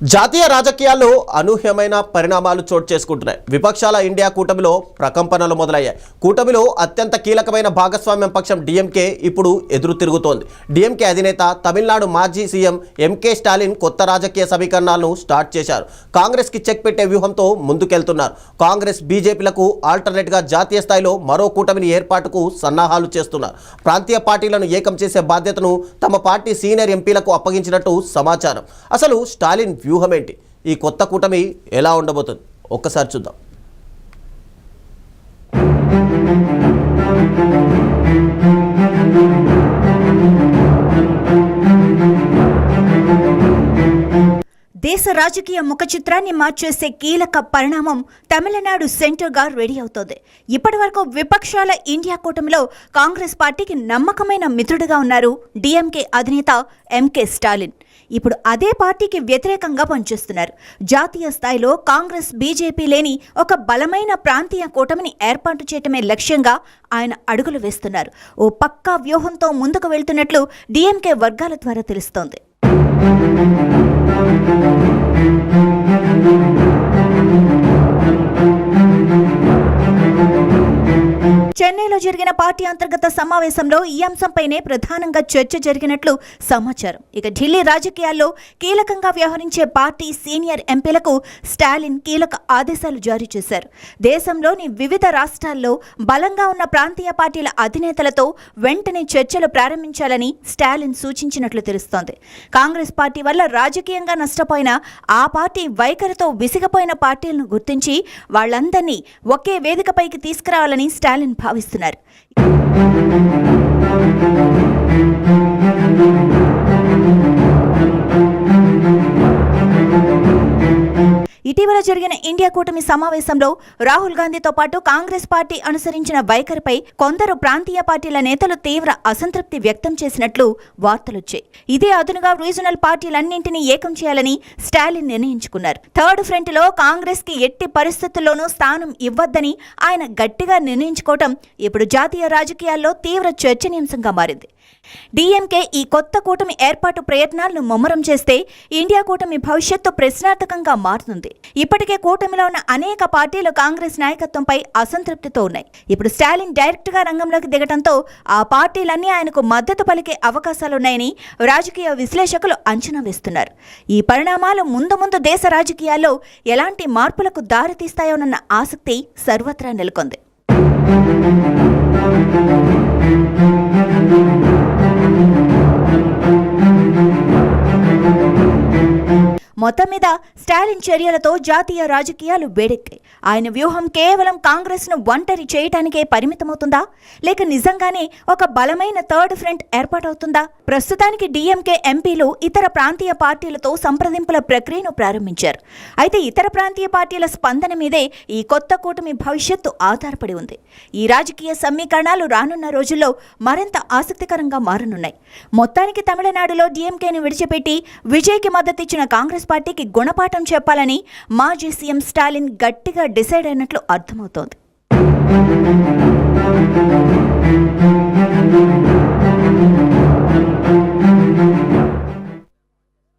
జాతీయ రాజకీయాల్లో అనూహ్యమైన పరిణామాలు చోటు చేసుకుంటున్నాయి. విపక్షాల ఇండియా కూటమిలో ప్రకంపనలు మొదలయ్యాయి. కూటమిలో అత్యంత కీలకమైన భాగస్వామ్యం పక్షం డిఎంకే ఇప్పుడు ఎదురు తిరుగుతోంది. డిఎంకే అధినేత తమిళనాడు మాజీ సీఎం ఎంకే స్టాలిన్ కొత్త రాజకీయ సమీకరణాలను స్టార్ట్ చేశారు. కాంగ్రెస్కి చెక్ పెట్టే వ్యూహంతో ముందుకెళ్తున్నారు. కాంగ్రెస్ బీజేపీలకు ఆల్టర్నేట్గా జాతీయ స్థాయిలో మరో కూటమిని ఏర్పాటుకు సన్నాహాలు చేస్తున్నారు. ప్రాంతీయ పార్టీలను ఏకం చేసే బాధ్యతను తమ పార్టీ సీనియర్ ఎంపీలకు అప్పగించినట్టు సమాచారం. అసలు స్టాలిన్ వ్యూహం ఏంటి? ఈ కొత్త కూటమి ఎలా ఉండబోతుంది? ఒక్కసారి చూద్దాం. దేశ రాజకీయ ముఖ చిత్రాన్ని మార్చేసే కీలక పరిణామం తమిళనాడు సెంటర్గా రెడీ అవుతోంది. ఇప్పటివరకు విపక్షాల ఇండియా కూటమిలో కాంగ్రెస్ పార్టీకి నమ్మకమైన మిత్రుడిగా ఉన్నారు డిఎంకే అధినేత ఎంకే స్టాలిన్. ఇప్పుడు అదే పార్టీకి వ్యతిరేకంగా పనిచేస్తున్నారు. జాతీయ స్థాయిలో కాంగ్రెస్ బీజేపీ లేని ఒక బలమైన ప్రాంతీయ కూటమిని ఏర్పాటు చేయటమే లక్ష్యంగా ఆయన అడుగులు వేస్తున్నారు. ఓ పక్కా వ్యూహంతో ముందుకు వెళ్తున్నట్లు డిఎంకే వర్గాల ద్వారా తెలుస్తోంది. చెన్నైలో జరిగిన పార్టీ అంతర్గత సమావేశంలో ఈ అంశంపైనే ప్రధానంగా చర్చ జరిగినట్లు సమాచారం. ఇక ఢిల్లీ రాజకీయాల్లో కీలకంగా వ్యవహరించే పార్టీ సీనియర్ ఎంపీలకు స్టాలిన్ కీలక ఆదేశాలు జారీ చేశారు. దేశంలోని వివిధ రాష్ట్రాల్లో బలంగా ఉన్న ప్రాంతీయ పార్టీల అధినేతలతో వెంటనే చర్చలు ప్రారంభించాలని స్టాలిన్ సూచించినట్లు తెలుస్తోంది. కాంగ్రెస్ పార్టీ వల్ల రాజకీయంగా నష్టపోయిన ఆ పార్టీ వైఖరితో విసిగపోయిన పార్టీలను గుర్తించి వాళ్లందరినీ ఒకే వేదికపైకి తీసుకురావాలని స్టాలిన్ భావిస్తున్నారు. ఇటీవల జరిగిన ఇండియా కూటమి సమావేశంలో రాహుల్ గాంధీతో పాటు కాంగ్రెస్ పార్టీ అనుసరించిన వైఖరిపై కొందరు ప్రాంతీయ పార్టీల నేతలు తీవ్ర అసంతృప్తి వ్యక్తం చేసినట్లు వార్తలొచ్చాయి. ఇదే అదునుగా రీజనల్ పార్టీలన్నింటినీ ఏకం చేయాలని స్టాలిన్ నిర్ణయించుకున్నారు. థర్డ్ ఫ్రంట్ లో కాంగ్రెస్ కి ఎట్టి పరిస్థితుల్లోనూ స్థానం ఇవ్వద్దని ఆయన గట్టిగా నిర్ణయించుకోవటం ఇప్పుడు జాతీయ రాజకీయాల్లో తీవ్ర చర్చనీయాంశంగా మారింది. డిఎంకే ఈ కొత్త కూటమి ఏర్పాటు ప్రయత్నాలను ముమ్మరం చేస్తే ఇండియా కూటమి భవిష్యత్తు ప్రశ్నార్థకంగా మారుతుంది. ఇప్పటికే కూటమిలో ఉన్న అనేక పార్టీలు కాంగ్రెస్ నాయకత్వంపై అసంతృప్తితో ఉన్నాయి. ఇప్పుడు స్టాలిన్ డైరెక్ట్ గా రంగంలోకి దిగడంతో ఆ పార్టీలన్నీ ఆయనకు మద్దతు పలికే అవకాశాలున్నాయని రాజకీయ విశ్లేషకులు అంచనా వేస్తున్నారు. ఈ పరిణామాలు ముందు దేశ రాజకీయాల్లో ఎలాంటి మార్పులకు దారితీస్తాయోనన్న ఆసక్తి సర్వత్రా నెలకొంది. మొత్తం మీద స్టాలిన్ చర్యలతో జాతీయ రాజకీయాలు వేడెక్కాయి. ఆయన వ్యూహం కేవలం కాంగ్రెస్ను ఒంటరి చేయటానికే పరిమితమవుతుందా, లేక నిజంగానే ఒక బలమైన థర్డ్ ఫ్రంట్ ఏర్పాటవుతుందా? ప్రస్తుతానికి డిఎంకే ఎంపీలు ఇతర ప్రాంతీయ పార్టీలతో సంప్రదింపుల ప్రక్రియను ప్రారంభించారు. అయితే ఇతర ప్రాంతీయ పార్టీల స్పందన మీదే ఈ కొత్త కూటమి భవిష్యత్తు ఆధారపడి ఉంది. ఈ రాజకీయ సమీకరణాలు రానున్న రోజుల్లో మరింత ఆసక్తికరంగా మారనున్నాయి. మొత్తానికి తమిళనాడులో డిఎంకేని విడిచిపెట్టి విజయ్కి మద్దతిచ్చిన కాంగ్రెస్ పార్టీకి గుణపాఠం చెప్పాలని మాజీ సీఎం స్టాలిన్ గట్టిగా డిసైడ్ అయినట్లు అర్థమవుతోంది.